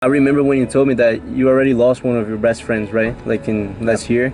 I remember when you told me that you already lost one of your best friends, right? Like in last year.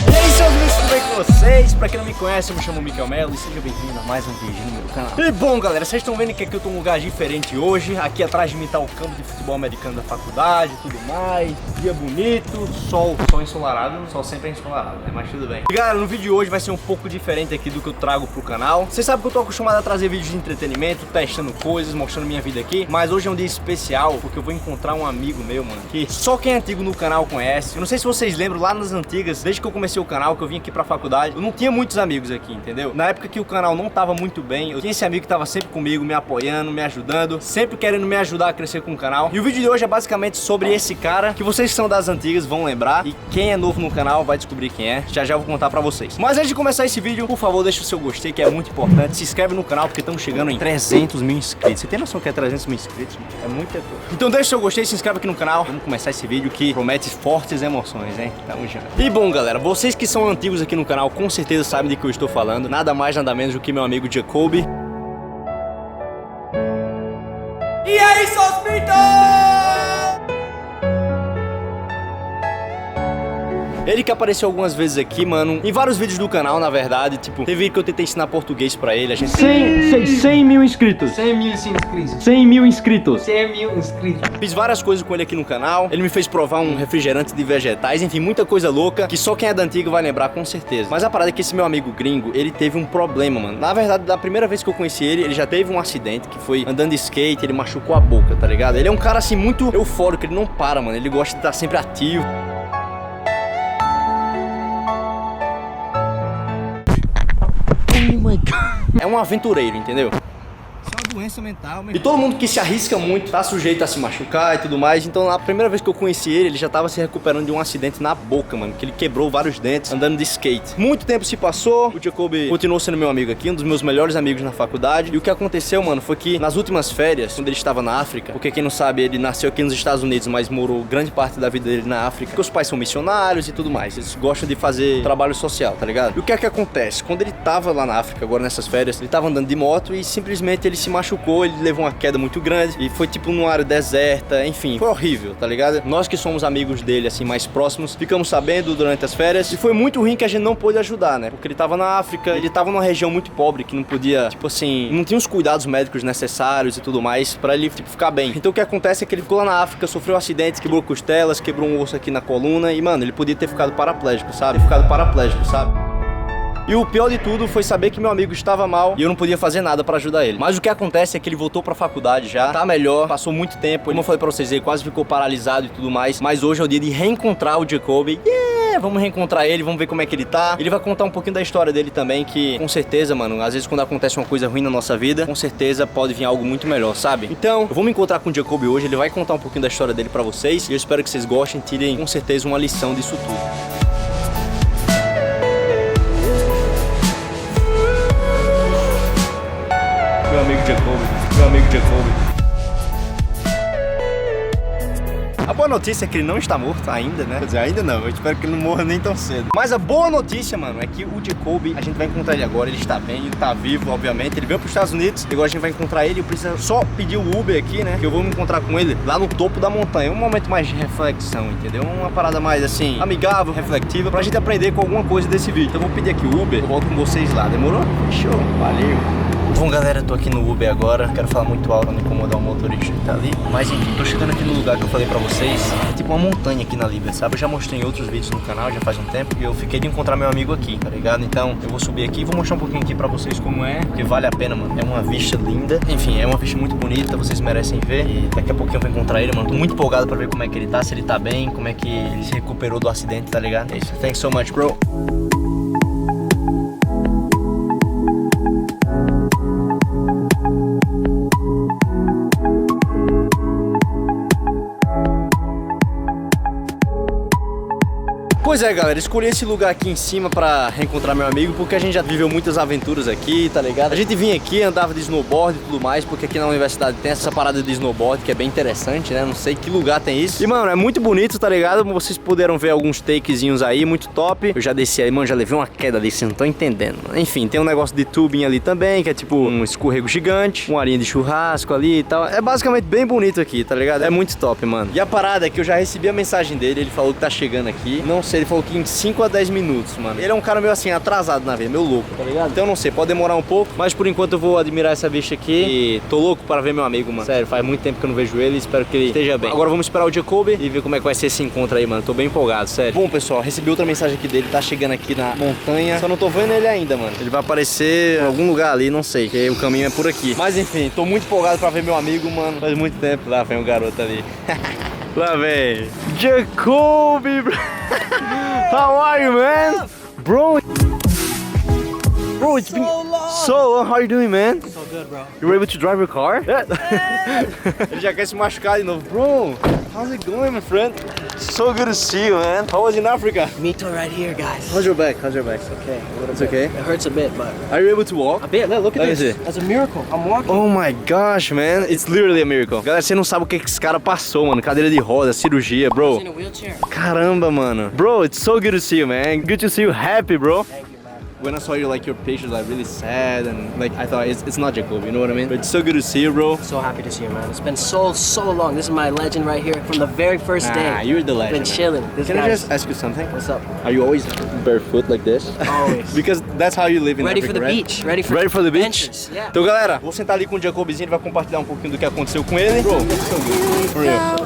E aí, seus amigos, tudo bem com vocês? Pra quem não me conhece, eu me chamo Micael Melo e seja bem-vindo a mais um vídeo no meu canal. E bom, galera, vocês estão vendo que aqui eu tô num lugar diferente hoje. Aqui atrás de mim tá o campo de futebol americano da faculdade e tudo mais. Dia bonito, sol ensolarado. Sol sempre é ensolarado, né? Mas tudo bem. E galera, no vídeo de hoje vai ser um pouco diferente aqui do que eu trago pro canal. Vocês sabem que eu tô acostumado a trazer vídeos de entretenimento, testando coisas, mostrando minha vida aqui. Mas hoje é um dia especial porque eu vou encontrar um amigo meu, mano, que só quem é antigo no canal conhece. Eu não sei se vocês lembram, lá nas antigas, desde que eu comecei o canal, que eu vim aqui pra faculdade, eu não tinha muitos amigos aqui, entendeu? Na época que o canal não tava muito bem, eu tinha esse amigo que tava sempre comigo, me apoiando, me ajudando, sempre querendo me ajudar a crescer com o canal. E o vídeo de hoje é basicamente sobre esse cara, que vocês que são das antigas vão lembrar, e quem é novo no canal vai descobrir quem é. Já já eu vou contar pra vocês. Mas antes de começar esse vídeo, por favor, deixa o seu gostei, que é muito importante. Se inscreve no canal, porque estamos chegando em 300 mil inscritos. Você tem noção que é 300 mil inscritos? É muita coisa. Então deixa o seu gostei, se inscreve aqui no canal. Vamos começar esse vídeo que promete fortes emoções, hein? Tamo junto. E bom, galera, vocês que são antigos aqui no canal com certeza sabem de que eu estou falando. Nada mais, nada menos do que meu amigo Jacoby. E aí, seus pintos! Ele que apareceu algumas vezes aqui, mano, em vários vídeos do canal, na verdade. Tipo, teve vídeo que eu tentei ensinar português pra ele. A gente... 100 mil inscritos. 100 mil inscritos. 100 mil inscritos. 100 mil inscritos. Fiz várias coisas com ele aqui no canal. Ele me fez provar um refrigerante de vegetais. Enfim, muita coisa louca que só quem é da antiga vai lembrar com certeza. Mas a parada é que esse meu amigo gringo, ele teve um problema, mano. Na verdade, da primeira vez que eu conheci ele, ele já teve um acidente, que foi andando de skate, ele machucou a boca, tá ligado? Ele é um cara, assim, muito eufórico, ele não para, mano. Ele gosta de estar sempre ativo. Oh my God. É um aventureiro, entendeu? Doença mental, e todo mundo que se arrisca muito tá sujeito a se machucar e tudo mais. Então, na primeira vez que eu conheci ele, ele já tava se recuperando de um acidente na boca, mano, que ele quebrou vários dentes andando de skate. Muito tempo se passou, o Jacoby continuou sendo meu amigo aqui, um dos meus melhores amigos na faculdade. E o que aconteceu, mano, foi que nas últimas férias, quando ele estava na África, porque quem não sabe, ele nasceu aqui nos Estados Unidos, mas morou grande parte da vida dele na África, porque os pais são missionários e tudo mais, eles gostam de fazer trabalho social, tá ligado? E o que é que acontece? Quando ele tava lá na África, agora nessas férias, ele tava andando de moto e simplesmente ele se machucou, ele levou uma queda muito grande e foi tipo numa área deserta, enfim, foi horrível, tá ligado? Nós que somos amigos dele, assim, mais próximos, ficamos sabendo durante as férias e foi muito ruim que a gente não pôde ajudar, né? Porque ele tava na África, ele tava numa região muito pobre que não podia, tipo assim, não tinha os cuidados médicos necessários e tudo mais pra ele, tipo, ficar bem. Então o que acontece é que ele ficou lá na África, sofreu um acidente, quebrou costelas, quebrou um osso aqui na coluna e, mano, ele podia ter ficado paraplégico, sabe? E o pior de tudo foi saber que meu amigo estava mal e eu não podia fazer nada pra ajudar ele. Mas o que acontece é que ele voltou pra faculdade já, tá melhor, passou muito tempo. Como eu falei pra vocês, ele quase ficou paralisado e tudo mais. Mas hoje é o dia de reencontrar o Jacoby. Vamos reencontrar ele, vamos ver como é que ele tá. Ele vai contar um pouquinho da história dele também, que com certeza, mano, às vezes quando acontece uma coisa ruim na nossa vida, com certeza pode vir algo muito melhor, sabe? Então, eu vou me encontrar com o Jacoby hoje, ele vai contar um pouquinho da história dele pra vocês. E eu espero que vocês gostem, tirem com certeza uma lição disso tudo. Meu amigo Jacoby. A boa notícia é que ele não está morto ainda, né? Quer dizer, ainda não, eu espero que ele não morra nem tão cedo. Mas a boa notícia, mano, é que o Jacoby, a gente vai encontrar ele agora, ele está bem, ele está vivo, obviamente. Ele veio para os Estados Unidos, e agora a gente vai encontrar ele. Eu preciso só pedir o Uber aqui, né? Que eu vou me encontrar com ele lá no topo da montanha. Um momento mais de reflexão, entendeu? Uma parada mais, assim, amigável, reflexiva, pra gente aprender com alguma coisa desse vídeo. Então eu vou pedir aqui o Uber, eu volto com vocês lá, demorou? Show, valeu! Bom, galera, tô aqui no Uber agora. Quero falar muito alto pra não incomodar o motorista que tá ali. Mas enfim, tô chegando aqui no lugar que eu falei pra vocês. É tipo uma montanha aqui na Líbia, sabe? Eu já mostrei em outros vídeos no canal, já faz um tempo. E eu fiquei de encontrar meu amigo aqui, tá ligado? Então eu vou subir aqui e vou mostrar um pouquinho aqui pra vocês como é. Porque vale a pena, mano. É uma vista linda. Enfim, é uma vista muito bonita, vocês merecem ver. E daqui a pouquinho eu vou encontrar ele, mano. Tô muito empolgado pra ver como é que ele tá, se ele tá bem, como é que ele se recuperou do acidente, tá ligado? É isso. Thanks so much, bro. Pois é, galera, escolhi esse lugar aqui em cima pra reencontrar meu amigo, porque a gente já viveu muitas aventuras aqui, tá ligado? A gente vinha aqui, andava de snowboard e tudo mais, porque aqui na universidade tem essa parada de snowboard que é bem interessante, né? Não sei que lugar tem isso. E, mano, é muito bonito, tá ligado? Vocês puderam ver alguns takezinhos aí, muito top. Eu já desci aí, mano, já levei uma queda ali, vocês não estão entendendo, mano. Enfim, tem um negócio de tubing ali também, que é tipo um escorrego gigante, uma arinha de churrasco ali e tal. É basicamente bem bonito aqui, tá ligado? É muito top, mano. E a parada é que eu já recebi a mensagem dele, ele falou que tá chegando aqui. Não sei, ele falou que em 5 a 10 minutos, mano. Ele é um cara meio assim, atrasado na vida, meio louco, tá ligado? Então eu não sei, pode demorar um pouco, mas por enquanto eu vou admirar essa bicha aqui. E tô louco para ver meu amigo, mano. Sério, faz muito tempo que eu não vejo ele, espero que ele esteja bem. Agora vamos esperar o Jacob e ver como é que vai ser esse encontro aí, mano. Tô bem empolgado, sério. Bom, pessoal, recebi outra mensagem aqui dele, tá chegando aqui na montanha. Só não tô vendo ele ainda, mano. Ele vai aparecer em algum lugar ali, não sei, porque o caminho é por aqui. Mas enfim, tô muito empolgado pra ver meu amigo, mano. Faz muito tempo. Lá vem o garoto ali. Lá vem Jacob, bro. How are you, man? Bro, it's been so long. How are you doing, man? So good, bro. You were able to drive your car? Ele já quer se machucar de novo. Bro, how's it going, my friend? So good to see you, man. How was in Africa? Me too, right here, guys. How's your back? How's your back? Okay, a little It's bit. okay? It hurts a bit, but Are you able to walk? a bit. Look at Let me this. see. That's a miracle. I'm walking. Oh my gosh, man. It's literally a miracle. Galera, você não sabe o que esse cara passou, mano. Cadeira de roda, cirurgia, I bro. was in a wheelchair. Caramba, mano. Bro, it's so good to see you, man. Good to see you happy, bro. Thank you, man. When I saw you, like, your pictures, like, really sad and, like, I thought it's not Jacob, you know what I mean? But it's so good to see you, bro. So happy to see you, man. It's been so long. This is my legend right here from the very first day. Ah, you're the legend, Been man. chilling. This Can I guy's- just ask you something? What's up? Are you always barefoot like this? Always. Because that's how you live in Ready Africa, for the right? beach. Ready for the beach? adventures. Yeah. Então, galera, vou sentar ali com o Jacobzinho, ele vai compartilhar um pouquinho do que aconteceu com ele. Bro, it's so good. For real.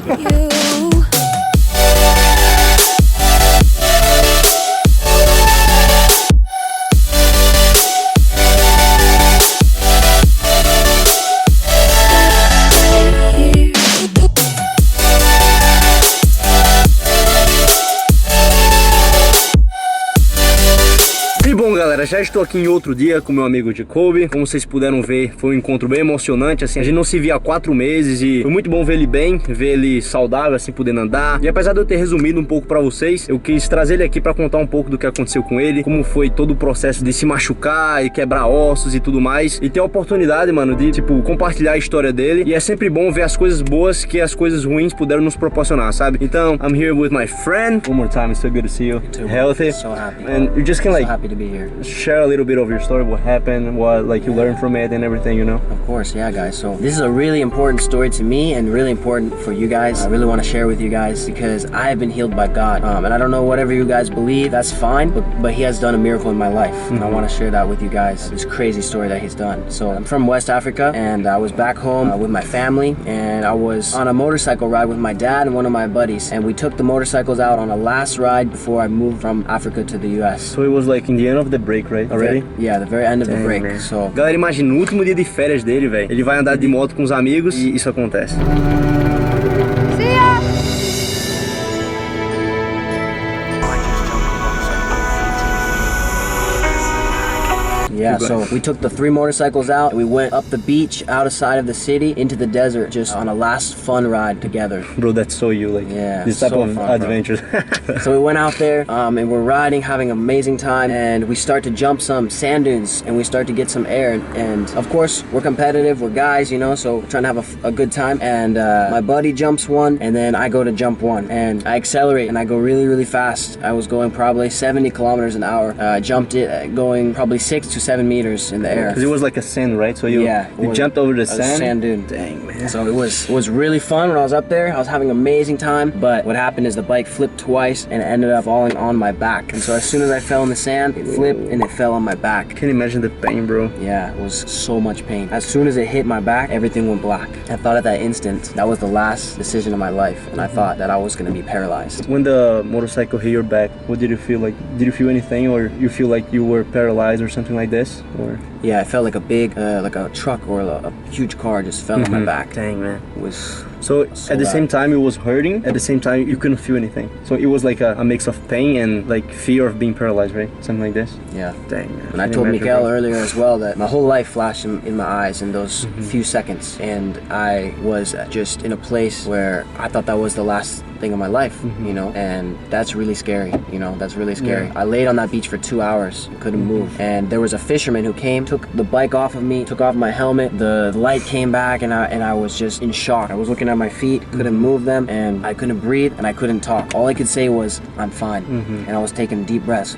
E bom, galera, já estou aqui em outro dia com meu amigo Jacob. Como vocês puderam ver, foi um encontro bem emocionante, assim. A gente não se via há 4 meses e foi muito bom ver ele bem, ver ele saudável, assim, podendo andar. E apesar de eu ter resumido um pouco pra vocês, eu quis trazer ele aqui pra contar um pouco do que aconteceu com ele, como foi todo o processo de se machucar e quebrar ossos e tudo mais. E ter a oportunidade, mano, de, tipo, compartilhar a história dele. E é sempre bom ver as coisas boas que as coisas ruins puderam nos proporcionar, sabe? Então, I'm here with my friend. One more time, it's so good to see you. too. Healthy. So happy. And you just can, So like, happy to be here. share a little bit of your story, what happened, what like you learned from it and everything, you know? Of course, yeah, guys. So this is a really important story to me and really important for you guys. I really want to share with you guys because I have been healed by God. And I don't know whatever you guys believe, that's fine, but He has done a miracle in my life. And I want to share that with you guys, this crazy story that He's done. So I'm from West Africa and I was back home with my family and I was on a motorcycle ride with my dad and one of my buddies. And we took the motorcycles out on a last ride before I moved from Africa to the US. So it was like in the end of the break, right? Already? Yeah, the very end of the break. Man. So Galera, imagina, no último dia de férias dele, velho, ele vai andar de moto com os amigos e isso acontece. yeah, so we took the 3 motorcycles out and we went up the beach, outside of the city, into the desert, just on a last fun ride together. Bro, that's so you, like, Yeah, this type so of fun, bro. adventures. So we went out there and we're riding, having an amazing time, and we start to jump some sand dunes and we start to get some air. And of course, we're competitive, we're guys, you know, so we're trying to have a good time. And my buddy jumps one, and then I go to jump one, and I accelerate and I go really, really fast. I was going probably 70 kilometers an hour. I jumped it going probably 6 to 7 meters in the air. Because it was like a sand, right? So you, Yeah, you jumped over the sand? Sand dune. Dang, man. So it was really fun when I was up there. I was having an amazing time, but what happened is the bike flipped twice and it ended up falling on my back. And so as soon as I fell in the sand, it flipped and it fell on my back. Can you imagine the pain, bro? Yeah, it was so much pain. As soon as it hit my back, everything went black. I thought at that instant, that was the last decision of my life, and I thought that I was gonna be paralyzed. When the motorcycle hit your back, what did you feel like? Did you feel anything, or you feel like you were paralyzed or something like this? Or Yeah, I felt like a big, like a truck or a huge car just fell on my back. Dang, man. It was So at the bad. same time it was hurting, at the same time you couldn't feel anything. So it was like a mix of pain and like fear of being paralyzed, right? Something like this. Yeah. Dang, man. And I Can you told imagine, Micael bro? earlier as well that my whole life flashed in my eyes in those few seconds, and I was just in a place where I thought that was the last thing in my life, you know, and that's really scary, you know, that's really scary. I laid on that beach for 2 hours, couldn't move, and there was a fisherman who came, took the bike off of me, took off my helmet, the light came back, and I was just in shock. I was looking at my feet, couldn't move them, and I couldn't breathe, and I couldn't talk. All I could say was, I'm fine, and I was taking deep breaths,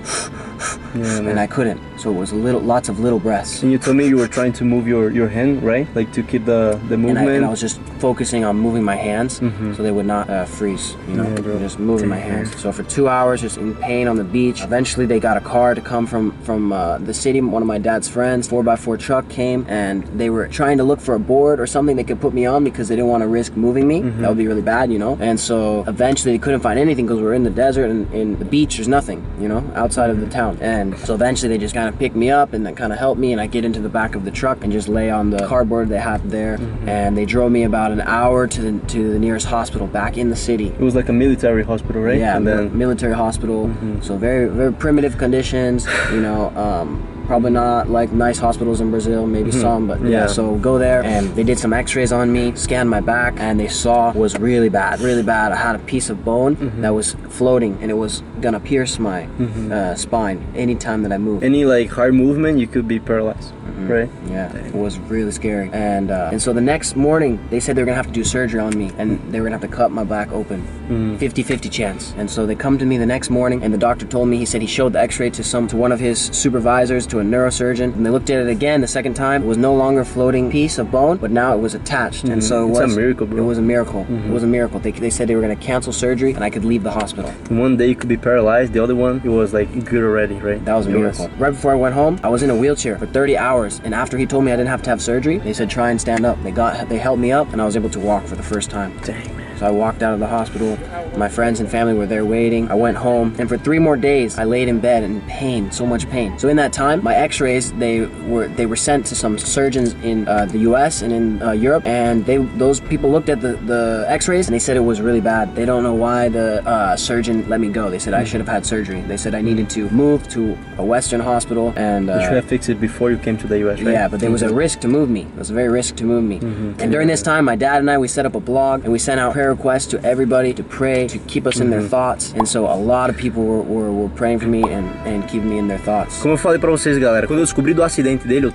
and I couldn't, so it was lots of little breaths. And you told me you were trying to move your hand, right? Like to keep the movement. And I was just focusing on moving my hands so they would not freeze, you know, just moving my hands. So for 2 hours, just in pain on the beach. Eventually they got a car to come from the city. One of my dad's friends, 4x4 truck came, and they were trying to look for a board or something they could put me on because they didn't want to risk moving me. That would be really bad, you know. And so eventually they couldn't find anything because we're in the desert and in the beach there's nothing, you know, outside of the town. And so eventually they just kind of picked me up and then kind of helped me, and I get into the back of the truck and just lay on the cardboard they had there. And they drove me about an hour to the nearest hospital back in the city. It was like a military hospital, right? Yeah, and then military hospital. So very, very primitive conditions, you know. Probably not like nice hospitals in Brazil, maybe some, but yeah. So go there, and they did some x-rays on me, scanned my back, and they saw was really bad, really bad. I had a piece of bone that was floating, and it was gonna pierce my spine anytime that I moved. Any like hard movement, you could be paralyzed, right? Yeah, it was really scary. And so the next morning, they said they were gonna have to do surgery on me, and they were gonna have to cut my back open, 50-50 chance. And so they come to me the next morning, and the doctor told me, he said he showed the x-ray to one of his supervisors, to a neurosurgeon, and they looked at it again the second time. It was no longer a floating piece of bone, but now it was attached. And so it's a miracle, bro. It was a miracle. It was a miracle. They said they were going to cancel surgery and I could leave the hospital. One day you could be paralyzed, the other one it was like good already, right? That was a miracle. Right before I went home, I was in a wheelchair for 30 hours, and after he told me I didn't have to have surgery, they said try and stand up. They helped me up, and I was able to walk for the first time. Dang, man. So I walked out of the hospital. My friends and family were there waiting. I went home, and for 3 more days I laid in bed in pain, so much pain. So in that time, my x-rays, they were sent to some surgeons in the US and in Europe, and those people looked at the x-rays and they said it was really bad. They don't know why the surgeon let me go. They said I should have had surgery. They said I needed to move to a Western hospital, and you should have fixed it before you came to the US, right? Yeah, but there was a risk to move me. It was a very risk to move me. And during this time, my dad and I, we set up a blog, and we sent out prayer requests to everybody to pray, to keep us in their thoughts. And so a lot of people were praying for me and keeping me in their thoughts. Como eu falei pra vocês, galera, quando eu descobri do acidente dele,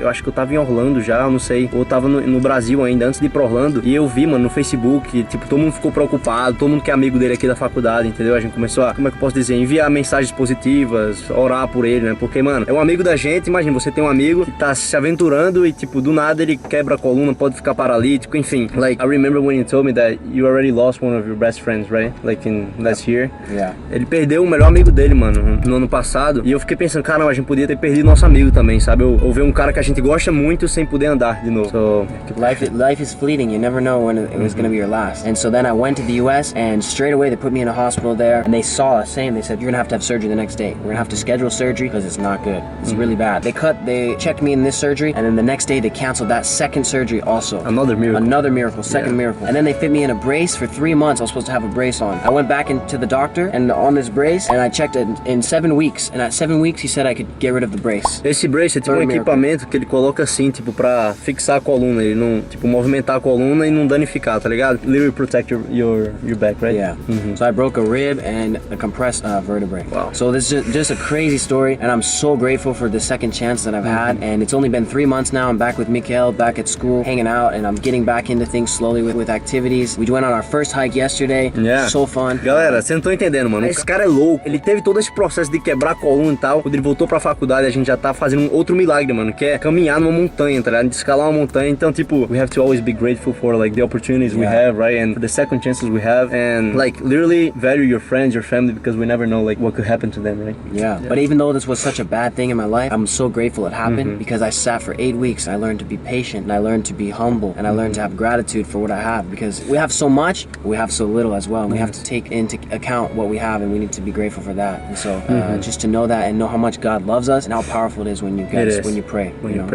eu acho que eu tava em Orlando já, eu não sei, ou eu tava no Brasil ainda, antes de ir pra Orlando, e eu vi, mano, no Facebook, tipo, todo mundo ficou preocupado, todo mundo que é amigo dele aqui da faculdade, entendeu? A gente começou a, como é que eu posso dizer, enviar mensagens positivas, orar por ele, né? Porque, mano, é um amigo da gente. Imagina, você tem um amigo que tá se aventurando e, tipo, do nada ele quebra a coluna, pode ficar paralítico, enfim. Like, I remember when you told me that you already lost one of your best friends, right? Like in last year. Yeah. Ele perdeu o melhor amigo dele, mano, no ano passado. E eu fiquei pensando, caramba, a gente podia ter perdido nosso amigo também, sabe? Ou ver um cara que a gente gosta muito sem poder andar de novo. So, life is fleeting. You never know when it was going to be your last. And so then I went to the US, and straight away they put me in a hospital there, and they saw us saying, they said, you're going to have surgery the next day. We're going to have to schedule surgery because it's not good. It's really bad. They checked me in this surgery, and then the next day they canceled that second surgery also. Another miracle. Second miracle. And then they fit me in a brace for 3 months. I was supposed to have a brace on. I went back into the doctor and on this brace, and I checked it in 7 weeks. And at 7 weeks he said I could get rid of the brace. Esse brace é tipo um equipamento que ele coloca assim, tipo, pra fixar a coluna. Ele não, tipo, movimentar a coluna e não danificar, tá ligado? Literally protect your back, right? Yeah. So I broke a rib and a compressed vertebrae. Wow. So this is just a crazy story, and I'm so grateful for the second chance that I've had. And it's only been 3 months now. I'm back with Micael, back at school, hanging out, and I'm getting back into things slowly with activities. We went on our first hike yesterday. Yeah. So fun. Galera, vocês não estão entendendo, mano. Esse cara é louco. Ele teve todo esse processo de quebrar a coluna e tal. Quando ele voltou pra faculdade, a gente já tá fazendo um outro milagre, mano, que é caminhar numa montanha, tá ligado? De escalar uma montanha. Então, tipo, we have to always be grateful for, like, the opportunities we have, right? And for the second chances we have. And, like, literally value your friends, your family, because we never know, like, what could happen to them, right? Yeah. But even though this was such a bad thing in my life, I'm so grateful it happened because I sat for 8 weeks. I learned to be patient, and I learned to be humble, and I learned to have gratitude for what I have, because we have so much, but we have so little as well. And we have to take into account what we have, and we need to be grateful for that. And so just to know that and know how much God loves us and how powerful it is when you guys, when you pray.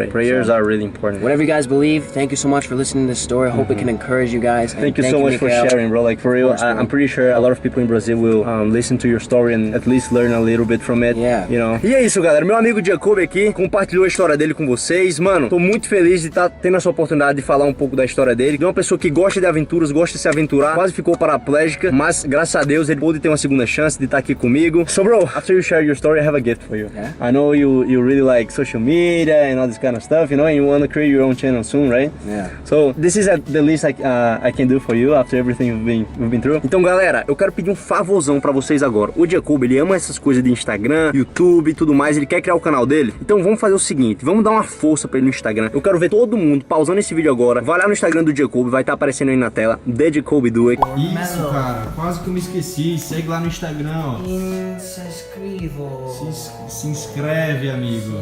Prayers are really important. Whatever you guys believe, thank you so much for listening to this story. I hope it can encourage you guys. Thank you so much for sharing, bro. Like, for real, I'm pretty sure a lot of people in Brazil will listen to your story and at least learn a little bit from it. Yeah. You know. E é isso, galera. Meu amigo Jacob aqui compartilhou a história dele com vocês. Mano, tô muito feliz de estar tendo essa oportunidade de falar um pouco da história dele. De uma pessoa que gosta de aventuras, gosta gosta de se aventurar, quase ficou paraplégica, mas graças a Deus ele pôde ter uma segunda chance de estar aqui comigo. So bro, after you share your story, I have a gift for you. Yeah? I know you really like social media and all this kind of stuff, you know, and you want to create your own channel soon, right? Yeah. So this is the least I can do for you after everything we've been through. Então galera, eu quero pedir um favorzão pra vocês agora. O Jacob, ele ama essas coisas de Instagram, YouTube e tudo mais, ele quer criar o canal dele. Então vamos fazer o seguinte, vamos dar uma força pra ele no Instagram. Eu quero ver todo mundo pausando esse vídeo agora. Vai lá no Instagram do Jacob, vai estar aparecendo aí na tela. The Jacob do it. Isso, cara, quase que eu me esqueci. Segue lá no Instagram, ó. Se inscreve, amigo.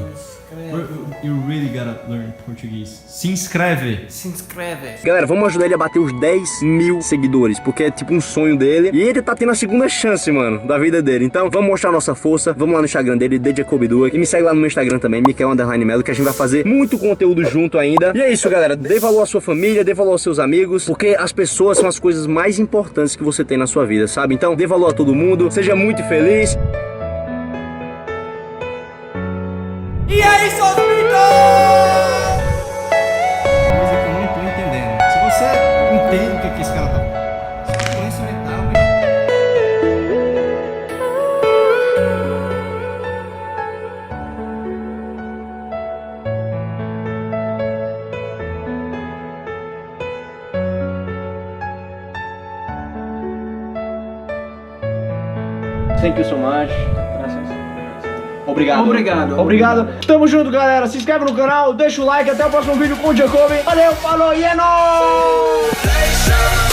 You really gotta learn português. Se inscreve. Se inscreve. Galera, vamos ajudar ele a bater os 10 mil seguidores, porque é tipo um sonho dele. E ele tá tendo a segunda chance, mano, da vida dele. Então, vamos mostrar a nossa força. Vamos lá no Instagram dele, The Jacob do it. E me segue lá no meu Instagram também, Micael_Melo, que a gente vai fazer muito conteúdo junto ainda. E é isso, galera. Dê valor à sua família, dê valor aos seus amigos, porque as pessoas são as coisas mais importantes que você tem na sua vida, sabe? Então, dê valor a todo mundo. Seja muito feliz. E aí, seus mitos! Coisa que eu não tô entendendo. Se você entende o que esse cara tá falando, sequência mental, Thank you so much. Obrigado. Obrigado. Tamo junto, galera. Se inscreve no canal, deixa o like. Até o próximo vídeo com o Jacob. Valeu, falou e é nóis!